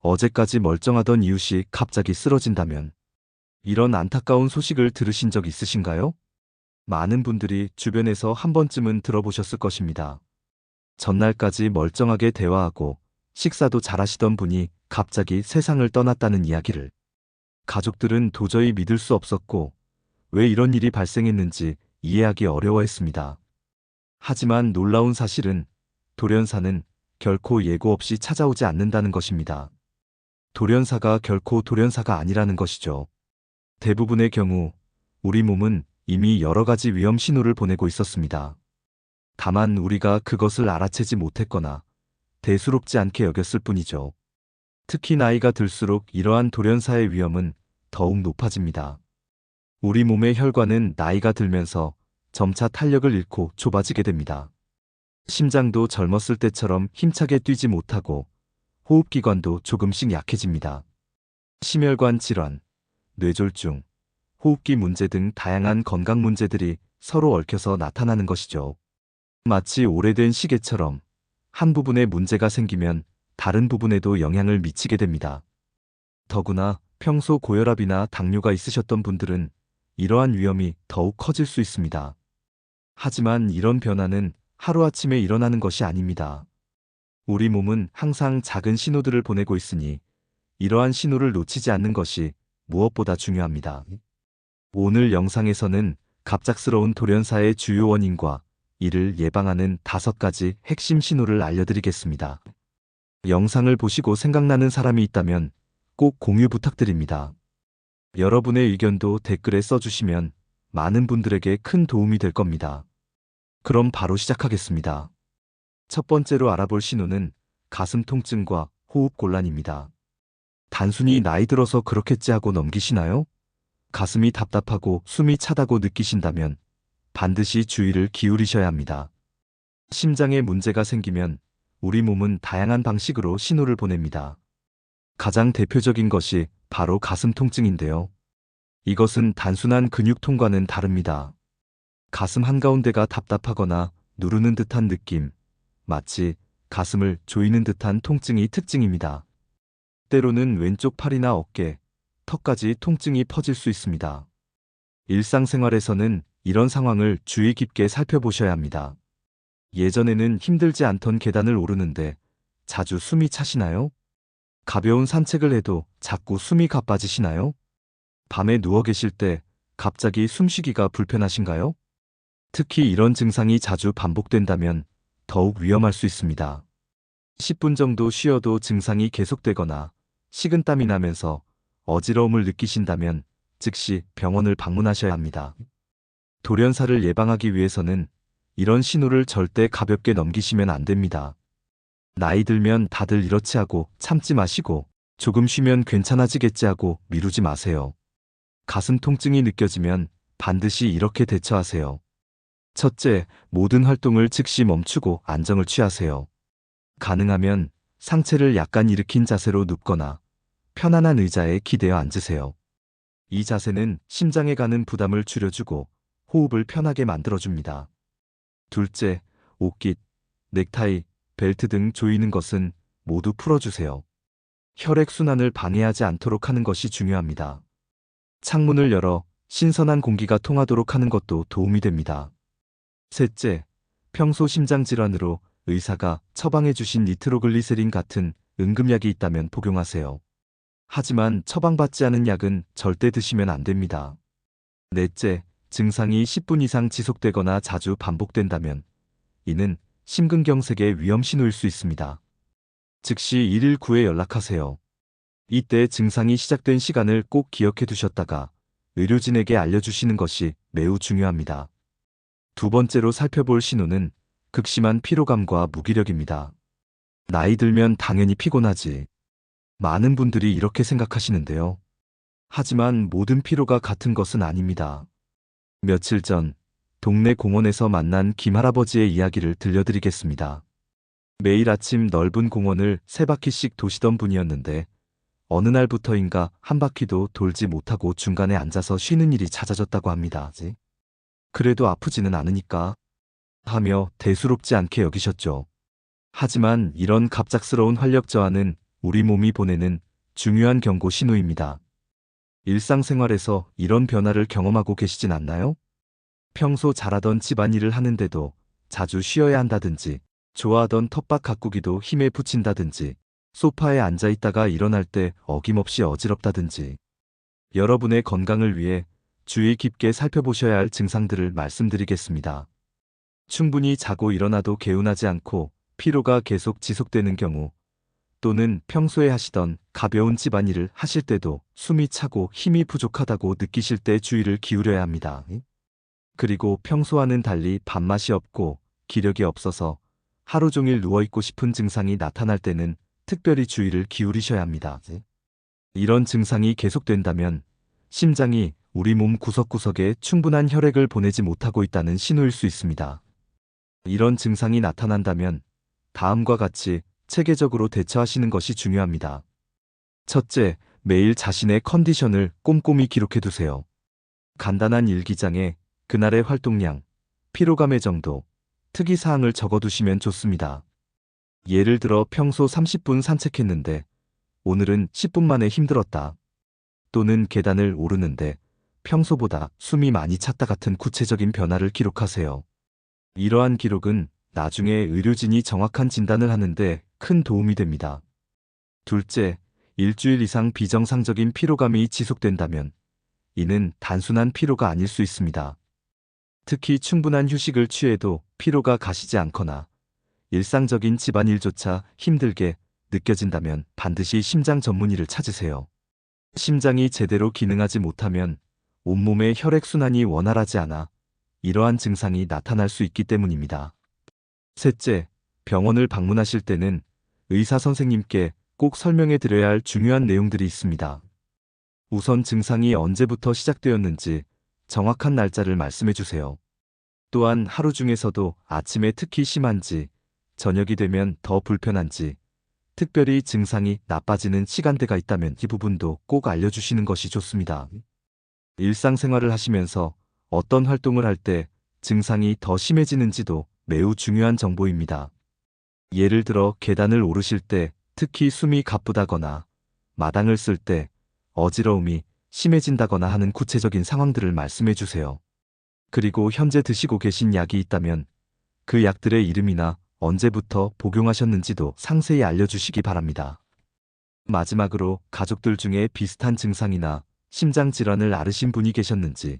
어제까지 멀쩡하던 이웃이 갑자기 쓰러진다면 이런 안타까운 소식을 들으신 적 있으신가요? 많은 분들이 주변에서 한 번쯤은 들어보셨을 것입니다. 전날까지 멀쩡하게 대화하고 식사도 잘하시던 분이 갑자기 세상을 떠났다는 이야기를. 가족들은 도저히 믿을 수 없었고 왜 이런 일이 발생했는지 이해하기 어려워했습니다. 하지만 놀라운 사실은 돌연사는 결코 예고 없이 찾아오지 않는다는 것입니다. 돌연사가 결코 돌연사가 아니라는 것이죠. 대부분의 경우 우리 몸은 이미 여러 가지 위험 신호를 보내고 있었습니다. 다만 우리가 그것을 알아채지 못했거나 대수롭지 않게 여겼을 뿐이죠. 특히 나이가 들수록 이러한 돌연사의 위험은 더욱 높아집니다. 우리 몸의 혈관은 나이가 들면서 점차 탄력을 잃고 좁아지게 됩니다. 심장도 젊었을 때처럼 힘차게 뛰지 못하고 호흡기관도 조금씩 약해집니다. 심혈관 질환, 뇌졸중, 호흡기 문제 등 다양한 건강 문제들이 서로 얽혀서 나타나는 것이죠. 마치 오래된 시계처럼 한 부분에 문제가 생기면 다른 부분에도 영향을 미치게 됩니다. 더구나 평소 고혈압이나 당뇨가 있으셨던 분들은 이러한 위험이 더욱 커질 수 있습니다. 하지만 이런 변화는 하루아침에 일어나는 것이 아닙니다. 우리 몸은 항상 작은 신호들을 보내고 있으니 이러한 신호를 놓치지 않는 것이 무엇보다 중요합니다. 오늘 영상에서는 갑작스러운 돌연사의 주요 원인과 이를 예방하는 5가지 핵심 신호를 알려드리겠습니다. 영상을 보시고 생각나는 사람이 있다면 꼭 공유 부탁드립니다. 여러분의 의견도 댓글에 써주시면 많은 분들에게 큰 도움이 될 겁니다. 그럼 바로 시작하겠습니다. 첫 번째로 알아볼 신호는 가슴 통증과 호흡 곤란입니다. 단순히 나이 들어서 그렇겠지 하고 넘기시나요? 가슴이 답답하고 숨이 차다고 느끼신다면 반드시 주의를 기울이셔야 합니다. 심장에 문제가 생기면 우리 몸은 다양한 방식으로 신호를 보냅니다. 가장 대표적인 것이 바로 가슴 통증인데요. 이것은 단순한 근육통과는 다릅니다. 가슴 한가운데가 답답하거나 누르는 듯한 느낌, 마치 가슴을 조이는 듯한 통증이 특징입니다. 때로는 왼쪽 팔이나 어깨, 턱까지 통증이 퍼질 수 있습니다. 일상생활에서는 이런 상황을 주의 깊게 살펴보셔야 합니다. 예전에는 힘들지 않던 계단을 오르는데 자주 숨이 차시나요? 가벼운 산책을 해도 자꾸 숨이 가빠지시나요? 밤에 누워 계실 때 갑자기 숨쉬기가 불편하신가요? 특히 이런 증상이 자주 반복된다면 더욱 위험할 수 있습니다. 10분 정도 쉬어도 증상이 계속되거나 식은땀이 나면서 어지러움을 느끼신다면 즉시 병원을 방문하셔야 합니다. 돌연사를 예방하기 위해서는 이런 신호를 절대 가볍게 넘기시면 안 됩니다. 나이 들면 다들 이렇지 하고 참지 마시고 조금 쉬면 괜찮아지겠지 하고 미루지 마세요. 가슴 통증이 느껴지면 반드시 이렇게 대처하세요. 첫째, 모든 활동을 즉시 멈추고 안정을 취하세요. 가능하면 상체를 약간 일으킨 자세로 눕거나 편안한 의자에 기대어 앉으세요. 이 자세는 심장에 가는 부담을 줄여주고 호흡을 편하게 만들어줍니다. 둘째, 옷깃, 넥타이, 벨트 등 조이는 것은 모두 풀어주세요. 혈액순환을 방해하지 않도록 하는 것이 중요합니다. 창문을 열어 신선한 공기가 통하도록 하는 것도 도움이 됩니다. 셋째, 평소 심장질환으로 의사가 처방해주신 니트로글리세린 같은 응급약이 있다면 복용하세요. 하지만 처방받지 않은 약은 절대 드시면 안 됩니다. 넷째, 증상이 10분 이상 지속되거나 자주 반복된다면 이는 심근경색의 위험 신호일 수 있습니다. 즉시 119에 연락하세요. 이때 증상이 시작된 시간을 꼭 기억해 두셨다가 의료진에게 알려주시는 것이 매우 중요합니다. 두 번째로 살펴볼 신호는 극심한 피로감과 무기력입니다. 나이 들면 당연히 피곤하지. 많은 분들이 이렇게 생각하시는데요. 하지만 모든 피로가 같은 것은 아닙니다. 며칠 전 동네 공원에서 만난 김할아버지의 이야기를 들려드리겠습니다. 매일 아침 넓은 공원을 3바퀴씩 도시던 분이었는데 어느 날부터인가 한 바퀴도 돌지 못하고 중간에 앉아서 쉬는 일이 잦아졌다고 합니다. 그래도 아프지는 않으니까 하며 대수롭지 않게 여기셨죠. 하지만 이런 갑작스러운 활력 저하는 우리 몸이 보내는 중요한 경고 신호입니다. 일상생활에서 이런 변화를 경험하고 계시진 않나요? 평소 잘하던 집안일을 하는데도 자주 쉬어야 한다든지, 좋아하던 텃밭 가꾸기도 힘에 부친다든지, 소파에 앉아 있다가 일어날 때 어김없이 어지럽다든지, 여러분의 건강을 위해 주의 깊게 살펴보셔야 할 증상들을 말씀드리겠습니다. 충분히 자고 일어나도 개운하지 않고 피로가 계속 지속되는 경우, 또는 평소에 하시던 가벼운 집안일을 하실 때도 숨이 차고 힘이 부족하다고 느끼실 때 주의를 기울여야 합니다. 그리고 평소와는 달리 밥맛이 없고 기력이 없어서 하루 종일 누워있고 싶은 증상이 나타날 때는 특별히 주의를 기울이셔야 합니다. 이런 증상이 계속된다면 심장이 우리 몸 구석구석에 충분한 혈액을 보내지 못하고 있다는 신호일 수 있습니다. 이런 증상이 나타난다면 다음과 같이 체계적으로 대처하시는 것이 중요합니다. 첫째, 매일 자신의 컨디션을 꼼꼼히 기록해 두세요. 간단한 일기장에 그날의 활동량, 피로감의 정도, 특이사항을 적어두시면 좋습니다. 예를 들어 평소 30분 산책했는데 오늘은 10분 만에 힘들었다. 또는 계단을 오르는데 평소보다 숨이 많이 찼다 같은 구체적인 변화를 기록하세요. 이러한 기록은 나중에 의료진이 정확한 진단을 하는데 큰 도움이 됩니다. 둘째, 일주일 이상 비정상적인 피로감이 지속된다면 이는 단순한 피로가 아닐 수 있습니다. 특히 충분한 휴식을 취해도 피로가 가시지 않거나 일상적인 집안일조차 힘들게 느껴진다면 반드시 심장 전문의를 찾으세요. 심장이 제대로 기능하지 못하면 온몸의 혈액순환이 원활하지 않아 이러한 증상이 나타날 수 있기 때문입니다. 셋째, 병원을 방문하실 때는 의사 선생님께 꼭 설명해 드려야 할 중요한 내용들이 있습니다. 우선 증상이 언제부터 시작되었는지 정확한 날짜를 말씀해 주세요. 또한 하루 중에서도 아침에 특히 심한지, 저녁이 되면 더 불편한지, 특별히 증상이 나빠지는 시간대가 있다면 이 부분도 꼭 알려주시는 것이 좋습니다. 일상생활을 하시면서 어떤 활동을 할 때 증상이 더 심해지는지도 매우 중요한 정보입니다. 예를 들어 계단을 오르실 때 특히 숨이 가쁘다거나 마당을 쓸 때 어지러움이 심해진다거나 하는 구체적인 상황들을 말씀해 주세요. 그리고 현재 드시고 계신 약이 있다면 그 약들의 이름이나 언제부터 복용하셨는지도 상세히 알려주시기 바랍니다. 마지막으로 가족들 중에 비슷한 증상이나 심장 질환을 앓으신 분이 계셨는지,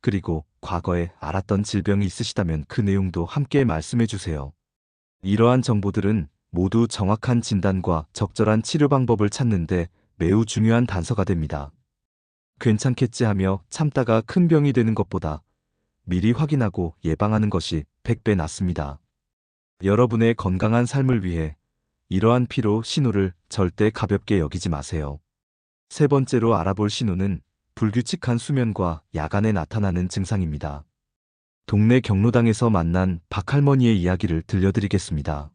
그리고 과거에 앓았던 질병이 있으시다면 그 내용도 함께 말씀해 주세요. 이러한 정보들은 모두 정확한 진단과 적절한 치료 방법을 찾는데 매우 중요한 단서가 됩니다. 괜찮겠지 하며 참다가 큰 병이 되는 것보다 미리 확인하고 예방하는 것이 100배 낫습니다. 여러분의 건강한 삶을 위해 이러한 피로 신호를 절대 가볍게 여기지 마세요. 세 번째로 알아볼 신호는 불규칙한 수면과 야간에 나타나는 증상입니다. 동네 경로당에서 만난 박할머니의 이야기를 들려드리겠습니다.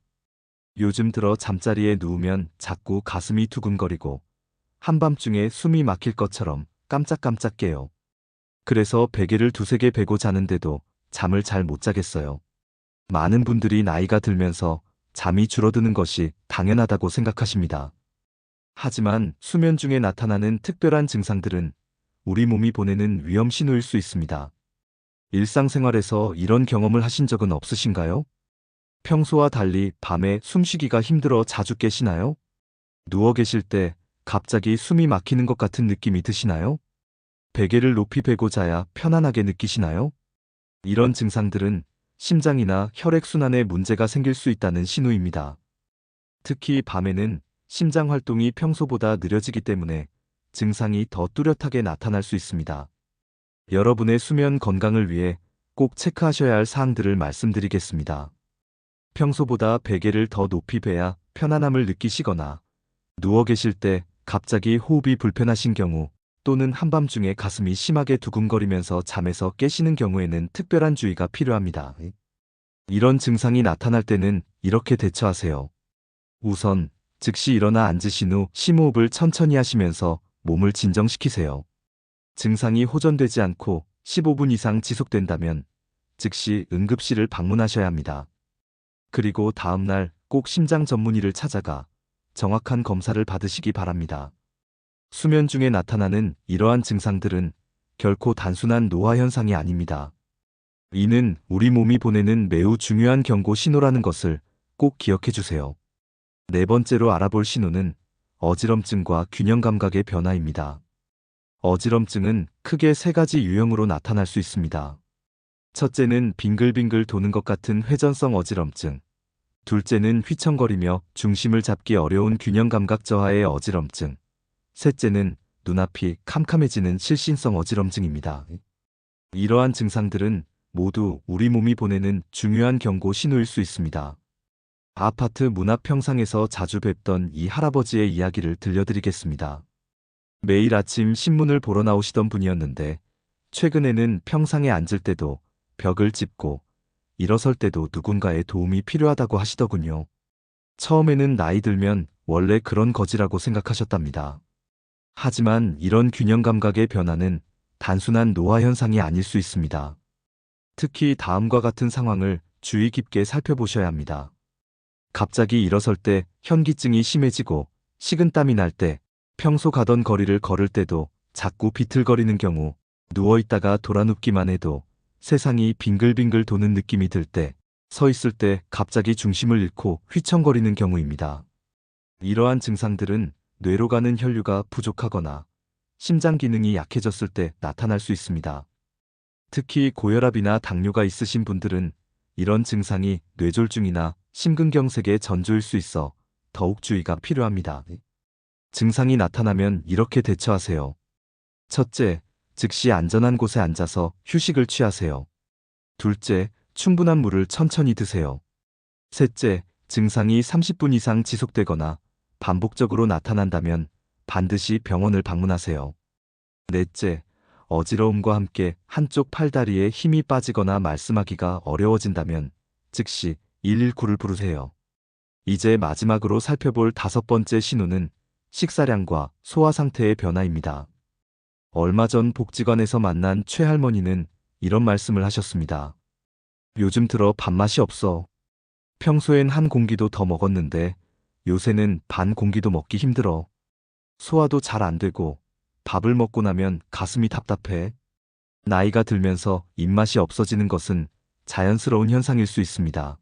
요즘 들어 잠자리에 누우면 자꾸 가슴이 두근거리고 한밤중에 숨이 막힐 것처럼 깜짝깜짝 깨요. 그래서 베개를 두세 개 베고 자는데도 잠을 잘 못 자겠어요. 많은 분들이 나이가 들면서 잠이 줄어드는 것이 당연하다고 생각하십니다. 하지만 수면 중에 나타나는 특별한 증상들은 우리 몸이 보내는 위험 신호일 수 있습니다. 일상생활에서 이런 경험을 하신 적은 없으신가요? 평소와 달리 밤에 숨쉬기가 힘들어 자주 깨시나요? 누워 계실 때 갑자기 숨이 막히는 것 같은 느낌이 드시나요? 베개를 높이 베고 자야 편안하게 느끼시나요? 이런 증상들은 심장이나 혈액순환에 문제가 생길 수 있다는 신호입니다. 특히 밤에는 심장 활동이 평소보다 느려지기 때문에 증상이 더 뚜렷하게 나타날 수 있습니다. 여러분의 수면 건강을 위해 꼭 체크하셔야 할 사항들을 말씀드리겠습니다. 평소보다 베개를 더 높이 베야 편안함을 느끼시거나 누워 계실 때 갑자기 호흡이 불편하신 경우, 또는 한밤중에 가슴이 심하게 두근거리면서 잠에서 깨시는 경우에는 특별한 주의가 필요합니다. 이런 증상이 나타날 때는 이렇게 대처하세요. 우선 즉시 일어나 앉으신 후 심호흡을 천천히 하시면서 몸을 진정시키세요. 증상이 호전되지 않고 15분 이상 지속된다면 즉시 응급실을 방문하셔야 합니다. 그리고 다음날 꼭 심장 전문의를 찾아가 정확한 검사를 받으시기 바랍니다. 수면 중에 나타나는 이러한 증상들은 결코 단순한 노화 현상이 아닙니다. 이는 우리 몸이 보내는 매우 중요한 경고 신호라는 것을 꼭 기억해 주세요. 네 번째로 알아볼 신호는 어지럼증과 균형 감각의 변화입니다. 어지럼증은 크게 세 가지 유형으로 나타날 수 있습니다. 첫째는 빙글빙글 도는 것 같은 회전성 어지럼증. 둘째는 휘청거리며 중심을 잡기 어려운 균형 감각 저하의 어지럼증. 셋째는 눈앞이 캄캄해지는 실신성 어지럼증입니다. 이러한 증상들은 모두 우리 몸이 보내는 중요한 경고 신호일 수 있습니다. 아파트 문 앞 평상에서 자주 뵙던 이 할아버지의 이야기를 들려드리겠습니다. 매일 아침 신문을 보러 나오시던 분이었는데 최근에는 평상에 앉을 때도 벽을 짚고 일어설 때도 누군가의 도움이 필요하다고 하시더군요. 처음에는 나이 들면 원래 그런 거지라고 생각하셨답니다. 하지만 이런 균형 감각의 변화는 단순한 노화 현상이 아닐 수 있습니다. 특히 다음과 같은 상황을 주의 깊게 살펴보셔야 합니다. 갑자기 일어설 때 현기증이 심해지고 식은땀이 날 때, 평소 가던 거리를 걸을 때도 자꾸 비틀거리는 경우, 누워있다가 돌아눕기만 해도 세상이 빙글빙글 도는 느낌이 들 때, 서 있을 때 갑자기 중심을 잃고 휘청거리는 경우입니다. 이러한 증상들은 뇌로 가는 혈류가 부족하거나 심장 기능이 약해졌을 때 나타날 수 있습니다. 특히 고혈압이나 당뇨가 있으신 분들은 이런 증상이 뇌졸중이나 심근경색의 전조일 수 있어 더욱 주의가 필요합니다. 증상이 나타나면 이렇게 대처하세요. 첫째, 즉시 안전한 곳에 앉아서 휴식을 취하세요. 둘째, 충분한 물을 천천히 드세요. 셋째, 증상이 30분 이상 지속되거나 반복적으로 나타난다면 반드시 병원을 방문하세요. 넷째, 어지러움과 함께 한쪽 팔다리에 힘이 빠지거나 말씀하기가 어려워진다면 즉시 119를 부르세요. 이제 마지막으로 살펴볼 다섯 번째 신호는 식사량과 소화 상태의 변화입니다. 얼마 전 복지관에서 만난 최할머니는 이런 말씀을 하셨습니다. 요즘 들어 밥맛이 없어. 평소엔 한 공기도 더 먹었는데 요새는 반 공기도 먹기 힘들어. 소화도 잘 안 되고 밥을 먹고 나면 가슴이 답답해. 나이가 들면서 입맛이 없어지는 것은 자연스러운 현상일 수 있습니다.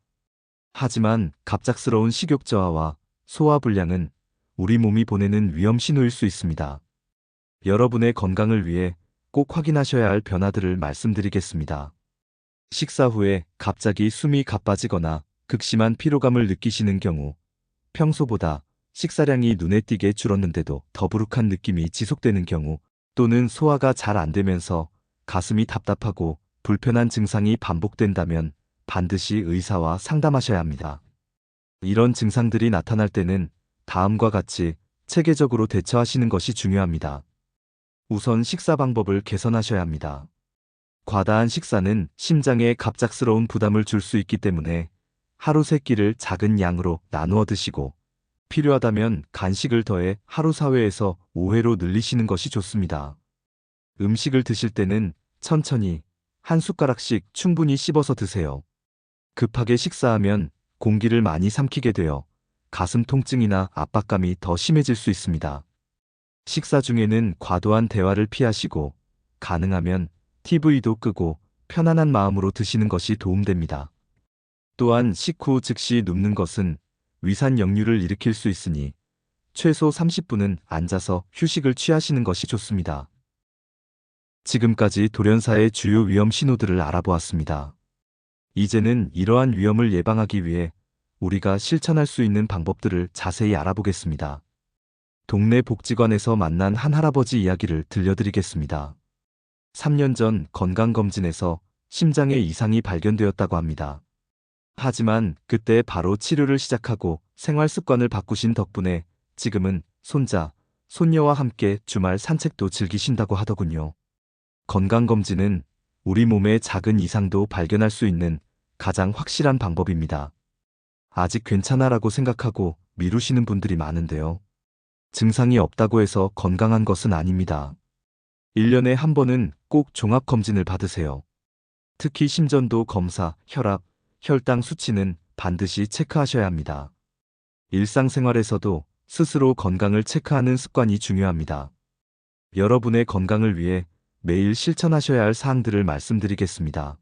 하지만 갑작스러운 식욕 저하와 소화 불량은 우리 몸이 보내는 위험 신호일 수 있습니다. 여러분의 건강을 위해 꼭 확인하셔야 할 변화들을 말씀드리겠습니다. 식사 후에 갑자기 숨이 가빠지거나 극심한 피로감을 느끼시는 경우, 평소보다 식사량이 눈에 띄게 줄었는데도 더부룩한 느낌이 지속되는 경우, 또는 소화가 잘 안 되면서 가슴이 답답하고 불편한 증상이 반복된다면 반드시 의사와 상담하셔야 합니다. 이런 증상들이 나타날 때는 다음과 같이 체계적으로 대처하시는 것이 중요합니다. 우선 식사 방법을 개선하셔야 합니다. 과다한 식사는 심장에 갑작스러운 부담을 줄 수 있기 때문에 하루 3끼를 작은 양으로 나누어 드시고 필요하다면 간식을 더해 하루 4회에서 5회로 늘리시는 것이 좋습니다. 음식을 드실 때는 천천히 한 숟가락씩 충분히 씹어서 드세요. 급하게 식사하면 공기를 많이 삼키게 되어 가슴 통증이나 압박감이 더 심해질 수 있습니다. 식사 중에는 과도한 대화를 피하시고 가능하면 TV도 끄고 편안한 마음으로 드시는 것이 도움됩니다. 또한 식후 즉시 눕는 것은 위산 역류를 일으킬 수 있으니 최소 30분은 앉아서 휴식을 취하시는 것이 좋습니다. 지금까지 돌연사의 주요 위험 신호들을 알아보았습니다. 이제는 이러한 위험을 예방하기 위해 우리가 실천할 수 있는 방법들을 자세히 알아보겠습니다. 동네 복지관에서 만난 한 할아버지 이야기를 들려드리겠습니다. 3년 전 건강검진에서 심장에 이상이 발견되었다고 합니다. 하지만 그때 바로 치료를 시작하고 생활 습관을 바꾸신 덕분에 지금은 손자, 손녀와 함께 주말 산책도 즐기신다고 하더군요. 건강검진은 우리 몸의 작은 이상도 발견할 수 있는 가장 확실한 방법입니다. 아직 괜찮아라고 생각하고 미루시는 분들이 많은데요. 증상이 없다고 해서 건강한 것은 아닙니다. 1년에 한 번은 꼭 종합검진을 받으세요. 특히 심전도 검사, 혈압, 혈당 수치는 반드시 체크하셔야 합니다. 일상생활에서도 스스로 건강을 체크하는 습관이 중요합니다. 여러분의 건강을 위해 매일 실천하셔야 할 사항들을 말씀드리겠습니다.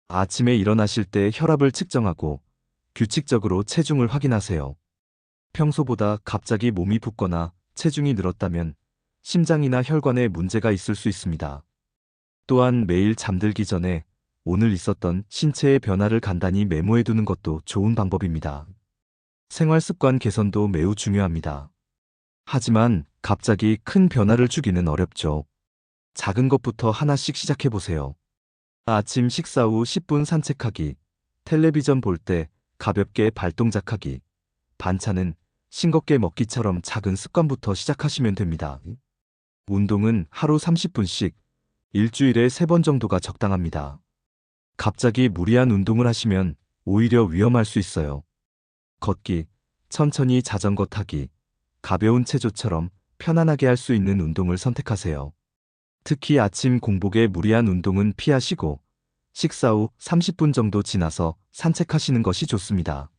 아침에 일어나실 때 혈압을 측정하고 규칙적으로 체중을 확인하세요. 평소보다 갑자기 몸이 붓거나 체중이 늘었다면 심장이나 혈관에 문제가 있을 수 있습니다. 또한 매일 잠들기 전에 오늘 있었던 신체의 변화를 간단히 메모해 두는 것도 좋은 방법입니다. 생활 습관 개선도 매우 중요합니다. 하지만 갑자기 큰 변화를 주기는 어렵죠. 작은 것부터 하나씩 시작해 보세요. 아침 식사 후 10분 산책하기, 텔레비전 볼 때 가볍게 발동작하기, 반찬은 싱겁게 먹기처럼 작은 습관부터 시작하시면 됩니다. 운동은 하루 30분씩, 일주일에 3번 정도가 적당합니다. 갑자기 무리한 운동을 하시면 오히려 위험할 수 있어요. 걷기, 천천히 자전거 타기, 가벼운 체조처럼 편안하게 할 수 있는 운동을 선택하세요. 특히 아침 공복에 무리한 운동은 피하시고 식사 후 30분 정도 지나서 산책하시는 것이 좋습니다.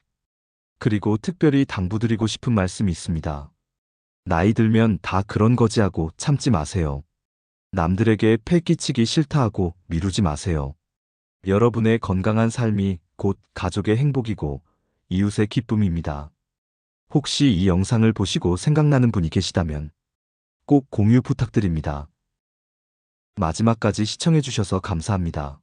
그리고 특별히 당부드리고 싶은 말씀이 있습니다. 나이 들면 다 그런 거지 하고 참지 마세요. 남들에게 폐 끼치기 싫다 하고 미루지 마세요. 여러분의 건강한 삶이 곧 가족의 행복이고 이웃의 기쁨입니다. 혹시 이 영상을 보시고 생각나는 분이 계시다면 꼭 공유 부탁드립니다. 마지막까지 시청해주셔서 감사합니다.